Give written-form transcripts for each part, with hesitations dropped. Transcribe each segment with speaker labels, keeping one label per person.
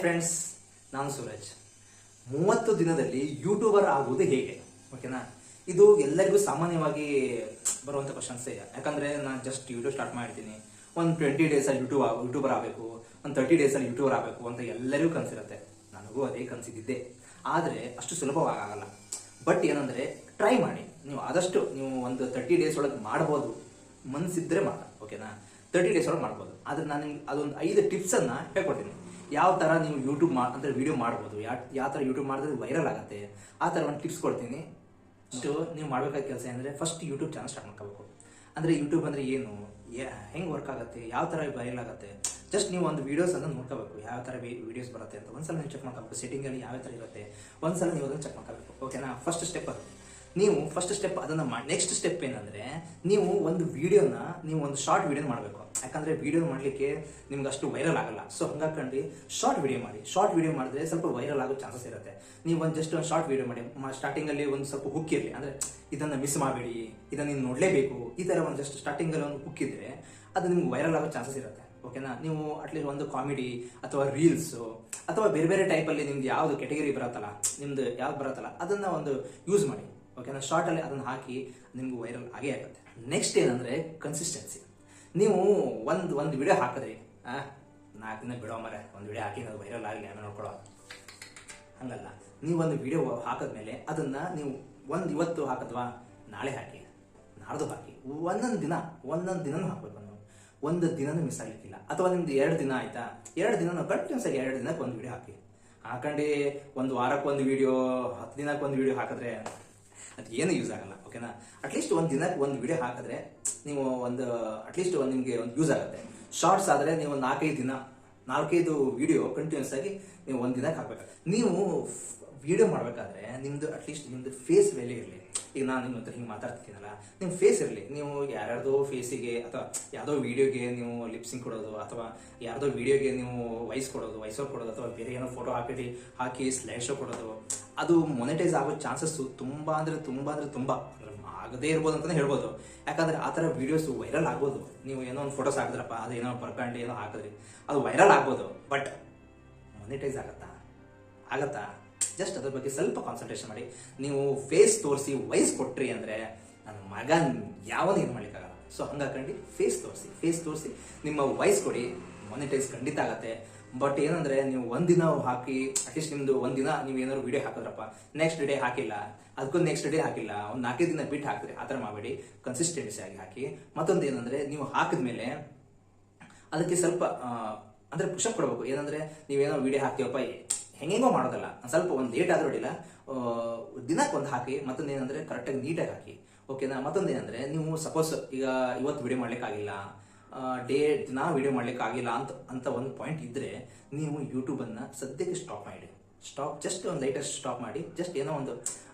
Speaker 1: Friends, ನಾನು ಸೂರಜ್. 30 ದಿನದಲ್ಲಿ YouTuber ಆಗುವುದು ಹೇಗೆ? ಓಕೆನಾ, ಇದು ಎಲ್ಲರಿಗೂ ಸಾಮಾನ್ಯವಾಗಿ ಬರುವಂಥ ಕ್ವಶನ್ಸೇ. ಯಾಕಂದರೆ ನಾನು ಜಸ್ಟ್ ಯೂಟ್ಯೂಬ್ ಸ್ಟಾರ್ಟ್ ಮಾಡ್ತೀನಿ, ಒಂದು 20 ಡೇಸಲ್ಲಿ ಯೂಟ್ಯೂಬರ್ ಆಗಬೇಕು, ಒಂದು 30 ಡೇಸಲ್ಲಿ ಯೂಟ್ಯೂಬರ್ ಆಗಬೇಕು ಅಂತ ಎಲ್ಲರಿಗೂ ಕನಸಿರುತ್ತೆ. ನನಗೂ ಅದೇ ಕನಸಿದ್ದೆ. ಆದರೆ ಅಷ್ಟು ಸುಲಭವಾಗಲ್ಲ. ಬಟ್ ಏನಂದರೆ ಟ್ರೈ ಮಾಡಿ. ನೀವು ಆದಷ್ಟು ನೀವು ಒಂದು 30 ಡೇಸ್ ಒಳಗೆ ಮಾಡ್ಬೋದು, ಮನಸ್ಸಿದ್ರೆ ಮಾತ್ರ. ಓಕೆನಾ, 30 ಡೇಸ್ ಒಳಗೆ ಮಾಡ್ಬೋದು. ಆದರೆ ನಾನು ನಿಮ್ಗೆ ಅದೊಂದು 5 ಟಿಪ್ಸನ್ನು ಹೇಳ್ಕೊಡ್ತೀನಿ. ಯಾವ ಥರ ನೀವು ಯೂಟ್ಯೂಬ್ ಅಂದರೆ ವಿಡಿಯೋ ಮಾಡ್ಬೋದು, ಯಾವ ಥರ ಯೂಟ್ಯೂಬ್ ಮಾಡಿದ್ರೆ ವೈರಲ್ ಆಗುತ್ತೆ, ಆ ಥರ ಒಂದು ಟಿಪ್ಸ್ ಕೊಡ್ತೀನಿ. ಅಷ್ಟು ನೀವು ಮಾಡಬೇಕಾದ ಕೆಲಸ ಅಂದರೆ ಫಸ್ಟ್ ಯೂಟ್ಯೂಬ್ ಚಾನಲ್ ಸ್ಟಾರ್ಟ್ ಮಾಡ್ಕೋಬೇಕು. ಅಂದರೆ ಯೂಟ್ಯೂಬ್ ಅಂದರೆ ಏನು, ಹೆಂಗೆ ವರ್ಕ್ ಆಗುತ್ತೆ, ಯಾವ ಥರ ವೈರಲ್ ಆಗುತ್ತೆ, ಜಸ್ಟ್ ನೀವು ಒಂದು ವೀಡಿಯೋಸನ್ನು ನೋಡ್ಕೋಬೇಕು. ಯಾವ ಥರ ವೀಡಿಯೋಸ್ ಬರುತ್ತೆ ಅಂತ ಒಂದ್ಸಲ ನೀವು ಚೆಕ್ ಮಾಡ್ಕೋಬೇಕು. ಸೆಟ್ಟಿಂಗಲ್ಲಿ ಯಾವ ಥರ ಇರುತ್ತೆ ಒಂದ್ಸಲ ನೀವು ಅದನ್ನು ಚೆಕ್ ಮಾಡ್ಕೋಬೇಕು. ಓಕೆನಾ, ಫಸ್ಟ್ ಸ್ಟೆಪ್ ಅದು. ನೀವು ಫಸ್ಟ್ ಸ್ಟೆಪ್ ಅದನ್ನು ಮಾಡಿ. ನೆಕ್ಸ್ಟ್ ಸ್ಟೆಪ್ ಏನಂದರೆ ನೀವು ಒಂದು ವೀಡಿಯೋನ ನೀವು ಒಂದು ಶಾರ್ಟ್ ವೀಡಿಯೋ ಮಾಡಬೇಕು. ಯಾಕಂದರೆ ವೀಡಿಯೋ ಮಾಡಲಿಕ್ಕೆ ನಿಮ್ಗೆ ಅಷ್ಟು ವೈರಲ್ ಆಗಲ್ಲ. ಸೊ ಹಂಗಾಕೊಂಡು ಶಾರ್ಟ್ ವೀಡಿಯೋ ಮಾಡಿ. ಶಾರ್ಟ್ ವೀಡಿಯೋ ಮಾಡಿದ್ರೆ ಸ್ವಲ್ಪ ವೈರಲ್ ಆಗೋ ಚಾನ್ಸಸ್ ಇರುತ್ತೆ. ನೀವು ಜಸ್ಟ್ ಒಂದು ಶಾರ್ಟ್ ವೀಡಿಯೋ ಮಾಡಿ. ಸ್ಟಾರ್ಟಿಂಗಲ್ಲಿ ಒಂದು ಸ್ವಲ್ಪ ಹುಕ್ ಇರಲಿ, ಅಂದರೆ ಇದನ್ನು ಮಿಸ್ ಮಾಡಬೇಡಿ, ಇದನ್ನು ನೀವು ನೋಡಲೇಬೇಕು, ಈ ಥರ ಒಂದು ಜಸ್ಟ್ ಸ್ಟಾರ್ಟಿಂಗಲ್ಲಿ ಒಂದು ಹುಕ್ ಇದ್ದರೆ ಅದು ನಿಮ್ಗೆ ವೈರಲ್ ಆಗೋ ಚಾನ್ಸಸ್ ಇರುತ್ತೆ. ಓಕೆನಾ, ನೀವು ಅಟ್ಲೀಸ್ಟ್ ಒಂದು ಕಾಮಿಡಿ ಅಥವಾ ರೀಲ್ಸು ಅಥವಾ ಬೇರೆ ಬೇರೆ ಟೈಪಲ್ಲಿ ನಿಮ್ದು ಯಾವುದು ಕೆಟಗರಿ ಬರುತ್ತಲ್ಲ, ನಿಮ್ದು ಯಾವ್ದು ಬರುತ್ತಲ್ಲ ಅದನ್ನು ಒಂದು ಯೂಸ್ ಮಾಡಿ. ಓಕೆನಾ, ಶಾರ್ಟಲ್ಲಿ ಅದನ್ನು ಹಾಕಿ ನಿಮ್ಗೆ ವೈರಲ್ ಆಗೇ ಆಗುತ್ತೆ. ನೆಕ್ಸ್ಟ್ ಏನಂದರೆ ಕನ್ಸಿಸ್ಟೆನ್ಸಿ. ನೀವು ಒಂದು ವಿಡಿಯೋ ಹಾಕಿದ್ರಿ, 4 ದಿನ ಬಿಡೋ ಮರೆ, ಒಂದು ವಿಡಿಯೋ ಹಾಕಿ ಅದು ವೈರಲ್ ಆಗಲಿ ಆಮೇಲೆ ನೋಡ್ಕೊಳ್ಳೋ, ಹಂಗಲ್ಲ. ನೀವು ಒಂದು ವಿಡಿಯೋ ಹಾಕಿದ್ಮೇಲೆ ಅದನ್ನು ನೀವು ಇವತ್ತು ಹಾಕಿದ್ವಾ, ನಾಳೆ ಹಾಕಿ, ನಾಡ್ದು ಹಾಕಿ, ಒಂದೊಂದು ದಿನನೂ ಹಾಕ್ಬೇಕು. ನೀವು ಒಂದು ದಿನನೂ ಮಿಸ್ ಆಗಲಿಕ್ಕಿಲ್ಲ. ಅಥವಾ ನಿಮ್ದು 2 ದಿನ ಆಯಿತಾ, 2 ದಿನ ಕಂಟಿನ್ಯೂಸ್ ಆಗಿ 2 ದಿನಕ್ಕೆ ಒಂದು ವಿಡಿಯೋ ಹಾಕೊಂಡು ಒಂದು ವಾರಕ್ಕೆ ಒಂದು ವಿಡಿಯೋ, 10 ದಿನಕ್ಕೆ ಒಂದು ವಿಡಿಯೋ ಹಾಕಿದ್ರೆ ಅದು ಏನು ಯೂಸ್ ಆಗಲ್ಲ. ಓಕೆನಾ, ಅಟ್ಲೀಸ್ಟ್ ಒಂದು ದಿನಕ್ಕೆ ಒಂದು ವಿಡಿಯೋ ಹಾಕಿದ್ರೆ ನೀವು ಅಟ್ಲೀಸ್ಟ್ ನಿಮಗೆ ಒಂದು ಯೂಸ್ ಆಗುತ್ತೆ. ಶಾರ್ಟ್ಸ್ ಆದರೆ ನೀವು 4-5 ವಿಡಿಯೋ ಕಂಟಿನ್ಯೂಸ್ ಆಗಿ ನೀವು ಒಂದು ದಿನಕ್ಕೆ ಹಾಕ್ಬೇಕು. ನೀವು ವಿಡಿಯೋ ಮಾಡಬೇಕಾದ್ರೆ ನಿಮ್ಮದು ಫೇಸ್ ವ್ಯಾಲ್ಯೂ ಇರಲಿ. ಈಗ ನಾನು ನಿಮ್ಮ ಹತ್ರ ಹಿಂಗೆ ಮಾತಾಡ್ತಿದ್ದೀನಲ್ಲ, ನಿಮ್ಮ ಫೇಸ್ ಇರಲಿ. ನೀವು ಯಾರ್ಯಾರ್ದೋ ಫೇಸಿಗೆ ಅಥವಾ ಯಾವುದೋ ವೀಡಿಯೋಗೆ ನೀವು ಲಿಪ್ಸಿಂಗ್ ಕೊಡೋದು, ಅಥವಾ ಯಾರ್ದೋ ವೀಡಿಯೋಗೆ ನೀವು ವಾಯ್ಸ್ ಓವರ್ ಕೊಡೋದು, ಅಥವಾ ಬೇರೆ ಏನೋ ಫೋಟೋ ಹಾಕಿ ಸ್ಲೈಡ್ ಶೋ ಕೊಡೋದು, ಅದು ಮೊನೆಟೈಸ್ ಆಗೋ ಚಾನ್ಸಸ್ ತುಂಬ ಆಗದೇ ಇರ್ಬೋದು ಅಂತಲೇ ಹೇಳ್ಬೋದು. ಯಾಕಂದರೆ ಆ ಥರ ವೀಡಿಯೋಸ್ ವೈರಲ್ ಆಗ್ಬೋದು. ನೀವು ಏನೋ ಒಂದು ಫೋಟೋಸ್ ಹಾಕಿದ್ರಪ್ಪ, ಅದು ಏನೋ ಬರ್ಕಂಡು ಏನೋ ಹಾಕಿದ್ರಿ, ಅದು ವೈರಲ್ ಆಗ್ಬೋದು. ಬಟ್ ಮೊನೆಟೈಸ್ ಆಗತ್ತಾ? ಜಸ್ಟ್ ಅದ್ರ ಬಗ್ಗೆ ಸ್ವಲ್ಪ ಕಾನ್ಸಂಟ್ರೇಷನ್ ಮಾಡಿ. ನೀವು ಫೇಸ್ ತೋರಿಸಿ ವಾಯ್ಸ್ ಕೊಟ್ರಿ ಅಂದರೆ ನನ್ನ ಮಗ ಯಾವನು ಏನು ಮಾಡ್ಲಿಕ್ಕಾಗಲ್ಲ. ಸೊ ಹಂಗಾಕೊಂಡು ಫೇಸ್ ತೋರಿಸಿ ನಿಮ್ಮ ವಾಯ್ಸ್ ಕೊಡಿ, ಮೊನೆಟೈಸ್ ಖಂಡಿತ ಆಗತ್ತೆ. ಬಟ್ ಏನಂದರೆ ನೀವು ಒಂದಿನ ಹಾಕಿ, ಅಟ್ಲೀಸ್ಟ್ ನಿಮ್ಮದು ಒಂದಿನ ನೀವು ಏನಾದ್ರು ವಿಡಿಯೋ ಹಾಕಿದ್ರಪ್ಪ, ನೆಕ್ಸ್ಟ್ ಡೇ ಹಾಕಿಲ್ಲ, ಅದಕ್ಕೊಂದು ನೆಕ್ಸ್ಟ್ ಡೇ ಹಾಕಿಲ್ಲ, ಒಂದು 4 ದಿನ ಬಿಟ್ಟು ಹಾಕಿದ್ರಿ, ಆ ಥರ ಮಾಡಬೇಡಿ. ಕನ್ಸಿಸ್ಟೆನ್ಸಿ ಆಗಿ ಹಾಕಿ. ಮತ್ತೊಂದು ಏನಂದರೆ ನೀವು ಹಾಕಿದ್ಮೇಲೆ ಅದಕ್ಕೆ ಸ್ವಲ್ಪ ಅಂದರೆ ಪುಷಪ್ ಕೊಡಬೇಕು. ಏನಂದರೆ ನೀವೇನೋ ವಿಡಿಯೋ ಹಾಕ್ತೀವಪ್ಪ, ಹೆಂಗೇನೋ ಮಾಡೋದಲ್ಲ, ಸ್ವಲ್ಪ ಒಂದು ಲೇಟ್ ಆದರೂ ಅಡ್ಡಿಲ್ಲ, ದಿನಕ್ಕೆ ಒಂದು ಹಾಕಿ. ಮತ್ತೊಂದು ಏನಂದರೆ ಕರೆಕ್ಟಾಗಿ ನೀಟಾಗಿ ಹಾಕಿ. ಓಕೆನಾ, ಮತ್ತೊಂದು ಏನಂದರೆ ನೀವು ಸಪೋಸ್ ಈಗ ಇವತ್ತು ವಿಡಿಯೋ ಮಾಡ್ಲಿಕ್ಕಾಗಿಲ್ಲ, ದಿನ ವಿಡಿಯೋ ಮಾಡ್ಲಿಕ್ಕಾಗಿಲ್ಲ ಅಂತ ಒಂದು ಪಾಯಿಂಟ್ ಇದ್ದರೆ ನೀವು ಯೂಟ್ಯೂಬನ್ನು ಸದ್ಯಕ್ಕೆ ಜಸ್ಟ್ ಒಂದು ಲೈಟೆಸ್ಟ್ ಸ್ಟಾಪ್ ಮಾಡಿ, ಜಸ್ಟ್ ಏನೋ ಒಂದು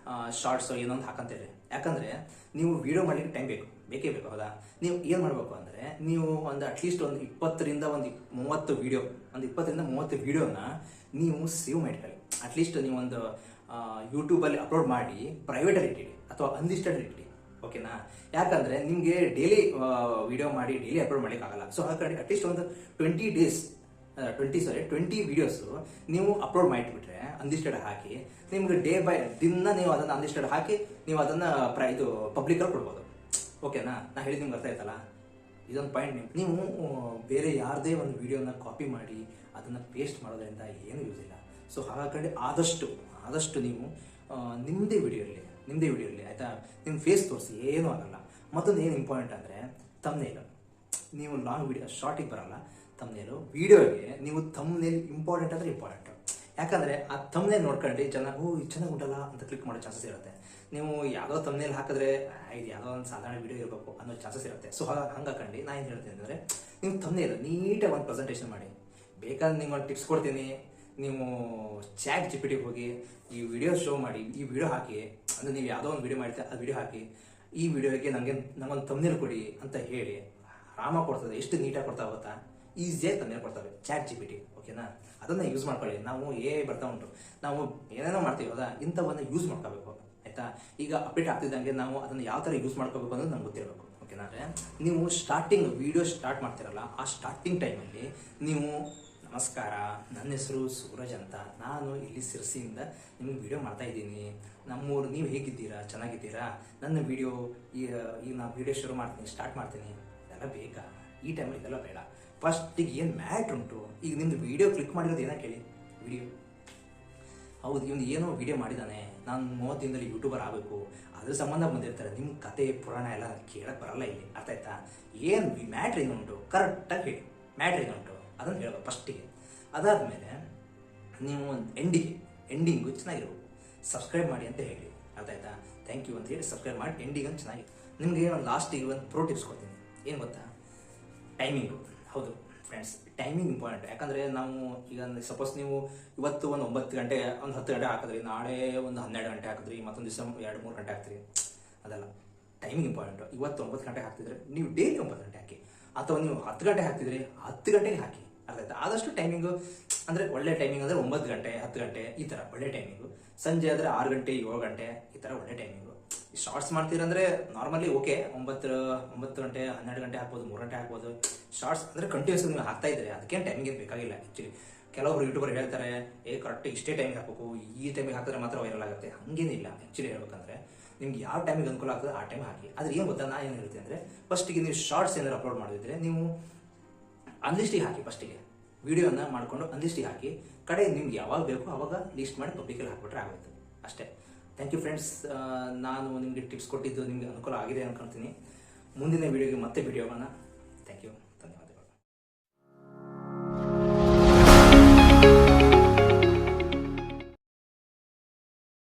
Speaker 1: ಶಾರ್ಟ್ಸು ಏನೋ ಒಂದು ಹಾಕಂತೇಳಿ. ಯಾಕಂದರೆ ನೀವು ವಿಡಿಯೋ ಮಾಡಲಿಕ್ಕೆ ಟೈಮ್ ಬೇಕೇ ಬೇಕು. ಹೌದಾ, ನೀವು ಏನು ಮಾಡಬೇಕು ಅಂದರೆ ನೀವು ಅಟ್ಲೀಸ್ಟ್ ಒಂದು 20-30 ವಿಡಿಯೋನ ನೀವು ಸೇವ್ ಮಾಡಿಕೊಳ್ಳಿ. ಅಟ್ಲೀಸ್ಟ್ ನೀವು ಒಂದು ಯೂಟ್ಯೂಬಲ್ಲಿ ಅಪ್ಲೋಡ್ ಮಾಡಿ ಪ್ರೈವೇಟಲ್ಲಿ ಇಟ್ಟಿಡಿ ಅಥವಾ ಅನ್ಲಿಸ್ಟೆಡ್ ಇಟ್ಟಿಡಿ. ಓಕೆನಾ, ಯಾಕಂದರೆ ನಿಮಗೆ ಡೈಲಿ ವಿಡಿಯೋ ಮಾಡಿ ಡೈಲಿ ಅಪ್ಲೋಡ್ ಮಾಡಲಿಕ್ಕಾಗಲ್ಲ. ಸೊ ಹಾಗಾಗಿ ಅಟ್ಲೀಸ್ಟ್ ಒಂದು 20 ವಿಡಿಯೋಸು ನೀವು ಅಪ್ಲೋಡ್ ಮಾಡಿಬಿಟ್ರೆ ಅನ್ಲಿಸ್ಟೆಡ್ ಹಾಕಿ, ನಿಮ್ಗೆ ಡೇ ಬೈ ದಿನ ನೀವು ಅದನ್ನು ಅನ್ಲಿಸ್ಟೆಡ್ ಹಾಕಿ ನೀವು ಅದನ್ನು ಪಬ್ಲಿಕಲ್ಲಿ ಕೊಡ್ಬೋದು. ಓಕೆನಾ, ನಾನು ಹೇಳಿದ ನಿಮ್ಗೆ ಅರ್ಥ ಆಯ್ತಲ್ಲ. ಇದೊಂದು ಪಾಯಿಂಟ್. ನೀವು ಬೇರೆ ಯಾರದೇ ಒಂದು ವಿಡಿಯೋನ ಕಾಪಿ ಮಾಡಿ ಅದನ್ನು ಪೇಸ್ಟ್ ಮಾಡೋದ್ರಿಂದ ಏನೂ ಯೂಸ್ ಇಲ್ಲ. ಸೊ ಹಾಗಾಗಿ ಆದಷ್ಟು ನೀವು ನಿಮ್ಮದೇ ವಿಡಿಯೋ ಇರಲಿ ಆಯಿತಾ. ನಿಮ್ಮ ಫೇಸ್ ತೋರಿಸಿ, ಏನೂ ಆಗಲ್ಲ. ಮತ್ತೊಂದು ಏನು ಇಂಪಾರ್ಟೆಂಟ್ ಅಂದರೆ ತಮ್ನೇಲ್. ನೀವು ಲಾಂಗ್ ವಿಡಿಯೋ ಶಾರ್ಟಿಗೆ ಬರಲ್ಲ, ತಮ್ನೇಲು ವಿಡಿಯೋಗೆ ನೀವು ತಮ್ನೇಲ್ ಇಂಪಾರ್ಟೆಂಟ್. ಯಾಕಂದರೆ ಆ ತಮ್ನೇಲ್ ನೋಡ್ಕೊಂಡು ಜನ ಇದು ಚೆನ್ನಾಗಿ ಉಂಟಲ್ಲ ಅಂತ ಕ್ಲಿಕ್ ಮಾಡೋ ಚಾನ್ಸಸ್ ಇರುತ್ತೆ. ನೀವು ಯಾವುದೋ ತಮ್ನೇಲ್ ಹಾಕಿದ್ರೆ ಇದು ಯಾವುದೋ ಒಂದು ಸಾಧಾರಣ ವಿಡಿಯೋ ಇರಬೇಕು ಅನ್ನೋ ಚಾನ್ಸಸ್ ಇರುತ್ತೆ. ಸೊ ಹಂಗಾಕೊಂಡು ನಾನು ಏನು ಹೇಳ್ತೀನಿ ಅಂದರೆ ನೀವು ತಮ್ನೇಲ್ ನೀಟಾಗಿ ಒಂದು ಪ್ರೆಸೆಂಟೇಷನ್ ಮಾಡಿ. ಬೇಕಾದ್ರೆ ನಿಮ್ಗೊಂದು ಟಿಪ್ಸ್ ಕೊಡ್ತೀನಿ. ನೀವು ಚಾಟ್ ಜಿಪಿಟಿಗೆ ಹೋಗಿ ಈ ವಿಡಿಯೋ ಶೋ ಮಾಡಿ, ಈ ವಿಡಿಯೋ ಹಾಕಿ, ಅಂದರೆ ನೀವು ಯಾವುದೋ ಒಂದು ವಿಡಿಯೋ ಮಾಡ್ತೀರ, ಆ ವಿಡಿಯೋ ಹಾಕಿ, ಈ ವಿಡಿಯೋಗೆ ನನಗೊಂದು ತಮ್ನೇಲ್ ಕೊಡಿ ಅಂತ ಹೇಳಿ ಆರಾಮಾಗಿ ಕೊಡ್ತದೆ. ಎಷ್ಟು ನೀಟಾಗಿ ಕೊಡ್ತಾ ಹೋಗುತ್ತಾ, ಈಸಿಯಾಗಿ ತಮ್ನೇಲ್ ಕೊಡ್ತವೆ ಚಾಟ್ ಜಿಪಿಟಿ. ಓಕೆನಾ, ಅದನ್ನು ಯೂಸ್ ಮಾಡ್ಕೊಳ್ಳಿ. ನಾವು ಬರ್ತಾ ಉಂಟು, ನಾವು ಏನೇನೋ ಮಾಡ್ತೀವಿ, ಹೌದಾ, ಇಂಥವನ್ನು ಯೂಸ್ ಮಾಡ್ಕೋಬೇಕು ಆಯಿತಾ. ಈಗ ಅಪ್ಡೇಟ್ ಆಗ್ತಿದ್ದಂಗೆ ನಾವು ಅದನ್ನು ಯಾವ ಥರ ಯೂಸ್ ಮಾಡ್ಕೋಬೇಕು ಅನ್ನೋದು ನಮ್ಗೆ ಗೊತ್ತಿರಬೇಕು. ಓಕೆನಾ, ನೀವು ವಿಡಿಯೋ ಸ್ಟಾರ್ಟ್ ಮಾಡ್ತಿರಲ್ಲ, ಆ ಸ್ಟಾರ್ಟಿಂಗ್ ಟೈಮಲ್ಲಿ ನೀವು ನಮಸ್ಕಾರ, ನನ್ನ ಹೆಸರು ಸೂರಜ್ ಅಂತ. ನಾನು ಇಲ್ಲಿ ಸಿರ್ಸಿಯಿಂದ ನಿಮ್ಗೆ ವಿಡಿಯೋ ಮಾಡ್ತಾ ಇದ್ದೀನಿ. ನಮ್ಮೂರು, ನೀವು ಹೇಗಿದ್ದೀರಾ? ಚೆನ್ನಾಗಿದ್ದೀರಾ? ನನ್ನ ವಿಡಿಯೋ ಈಗ ನಾನು ವಿಡಿಯೋ ಶುರು ಮಾಡ್ತೀನಿ, ಸ್ಟಾರ್ಟ್ ಮಾಡ್ತೀನಿ. ಇದೆಲ್ಲ ಬೇಕಾ? ಈ ಟೈಮಲ್ಲಿ ಇದೆಲ್ಲ ಬೇಡ. ಫಸ್ಟಿಗೆ ಏನು ಮ್ಯಾಟ್ರ್ ಉಂಟು, ಈಗ ನಿಮ್ಮದು ವಿಡಿಯೋ ಕ್ಲಿಕ್ ಮಾಡಿರೋದು ಏನೋ ಕೇಳಿ. ವಿಡಿಯೋ ಹೌದು, ಇವನು ಏನೋ ವಿಡಿಯೋ ಮಾಡಿದ್ದಾನೆ, ನಾನು 30 ದಿನದಲ್ಲಿ ಯೂಟ್ಯೂಬರ್ ಆಗಬೇಕು, ಅದ್ರ ಸಂಬಂಧ ಬಂದಿರ್ತಾರೆ. ನಿಮ್ಮ ಕತೆ ಪುರಾಣ ಎಲ್ಲ ಕೇಳಕ್ಕೆ ಬರಲ್ಲ ಇಲ್ಲಿ, ಅರ್ಥ ಆಯ್ತಾ? ಏನು ಮ್ಯಾಟ್ರ್ ಏನುಂಟು ಕರೆಕ್ಟಾಗಿ ಹೇಳಿ. ಮ್ಯಾಟ್ರ್ ಏನುಂಟು ಅದನ್ನು ಹೇಳಬೇಕು ಫಸ್ಟಿಗೆ. ಅದಾದಮೇಲೆ ನೀವು ಎಂಡಿಂಗು ಚೆನ್ನಾಗಿರ್ಬೇಕು. ಸಬ್ಸ್ಕ್ರೈಬ್ ಮಾಡಿ ಅಂತ ಹೇಳಿ, ಅರ್ಥ ಆಯ್ತಾ? ಥ್ಯಾಂಕ್ ಯು ಅಂತ ಹೇಳಿ ಸಬ್ಸ್ಕ್ರೈಬ್ ಮಾಡಿ ಎಂಡಿಂಗ್ ಅಂತ ಚೆನ್ನಾಗಿ. ನಿಮಗೆ ಒಂದು ಲಾಸ್ಟಿಗೆ ಒಂದು ಪ್ರೋ ಟಿಪ್ಸ್ ಕೊಡ್ತೀನಿ. ಏನು ಗೊತ್ತಾ? ಟೈಮಿಂಗು. ಹೌದು ಫ್ರೆಂಡ್ಸ್, ಟೈಮಿಂಗ್ ಇಂಪಾರ್ಟೆಂಟ್. ಯಾಕಂದರೆ ನಾವು ಈಗ ಸಪೋಸ್ ನೀವು ಇವತ್ತು ಒಂದು 9 ಗಂಟೆ, ಒಂದು 10 ಗಂಟೆ ಹಾಕಿದ್ರಿ, ನಾಳೆ ಒಂದು 12 ಗಂಟೆ ಹಾಕಿದ್ರಿ, ಮತ್ತೊಂದು ದಿವಸ 2-3 ಗಂಟೆ ಹಾಕ್ತೀರಿ, ಅದಲ್ಲ. Timing important. ಇವತ್ತು 9 ಗಂಟೆ ಹಾಕ್ತಿದ್ರೆ ನೀವು ಡೈಲಿ 9 ಗಂಟೆ ಹಾಕಿ, ಅಥವಾ ನೀವು 10 ಗಂಟೆ ಹಾಕ್ತಿದ್ರಿ 10 ಗಂಟೆಗೆ ಹಾಕಿ, ಅರ್ಥ ಆಯ್ತಾ? ಆದಷ್ಟು ಟೈಮಿಂಗು ಅಂದರೆ ಒಳ್ಳೆ ಟೈಮಿಂಗ್ ಅಂದರೆ 9 ಗಂಟೆ 10 ಗಂಟೆ ಈ ಥರ ಒಳ್ಳೆ ಟೈಮಿಂಗು. ಸಂಜೆ ಆದರೆ 6 ಗಂಟೆ 7 ಗಂಟೆ ಈ ಥರ ಒಳ್ಳೆ ಟೈಮಿಂಗು. ಶಾರ್ಟ್ಸ್ ಮಾಡ್ತೀರಂದರೆ ನಾರ್ಮಲಿ ಓಕೆ, 9 ಗಂಟೆ 12 ಗಂಟೆ ಹಾಕ್ಬೋದು, 3 ಗಂಟೆ ಹಾಕ್ಬೋದು. ಶಾರ್ಟ್ಸ್ ಅಂದರೆ ಕಂಟಿನ್ಯೂಸ್ ನೀವು ಹಾಕ್ತಾ ಇದ್ರೆ ಅದಕ್ಕೇನು ಟೈಮಿಂಗ್ ಏನು ಬೇಕಾಗಿಲ್ಲ ಆ್ಯಕ್ಚುಲಿ. ಕೆಲವೊಬ್ರು ಯೂಟ್ಯೂಬರ್ ಹೇಳ್ತಾರೆ, ಕರೆಕ್ಟ್ ಇಷ್ಟೇ ಟೈಮಿಗೆ ಹಾಕಬೇಕು, ಈ ಟೈಮಿಗೆ ಹಾಕಿದ್ರೆ ಮಾತ್ರ ವೈರಲ್ ಆಗುತ್ತೆ. ಹಂಗೇನಿಲ್ಲ ಆ್ಯಕ್ಚುಲಿ ಹೇಳ್ಬೇಕಂದ್ರೆ. ನಿಮ್ಗೆ ಯಾವ ಟೈಮಿಗೆ ಅನುಕೂಲ ಆಗ್ತದೆ ಆ ಟೈಮ್ ಹಾಕಿ. ಆದರೆ ಏನು ಗೊತ್ತಾ, ನಾನು ಏನು ಹೇಳ್ತೀನಿ ಅಂದರೆ, ಫಸ್ಟಿಗೆ ನೀವು ಶಾರ್ಟ್ಸ್ ಏನಾದ್ರು ಅಪ್ಲೋಡ್ ಮಾಡಿದ್ರೆ ನೀವು ಅನ್ಲಿಸ್ಟಿಗೆ ಹಾಕಿ. ಫಸ್ಟಿಗೆ ವಿಡಿಯೋನ ಮಾಡಿಕೊಂಡು ಅನ್ಲಿಸ್ಟಿಗೆ ಹಾಕಿ, ಕಡೆ ನಿಮ್ಗೆ ಯಾವಾಗ ಬೇಕೋ ಆವಾಗ ಲಿಸ್ಟ್ ಮಾಡಿ ಪಬ್ಲಿಕಲ್ಲಿ ಹಾಕ್ಬಿಟ್ರೆ ಆಗುತ್ತೆ ಅಷ್ಟೇ. Thank you friends. ನಾನು ನಿಮಗೆ ಟಿಪ್ಸ್ ಕೊಟ್ಟಿದ್ದು ನಿಮಗೆ ಅನುಕೂಲ ಆಗಿದೆ ಅನ್ಕೊಳ್ತೀನಿ. ಮುಂದಿನ ವಿಡಿಯೋಗೆ ಮತ್ತೆ ವಿಡಿಯೋಗಳನ್ನ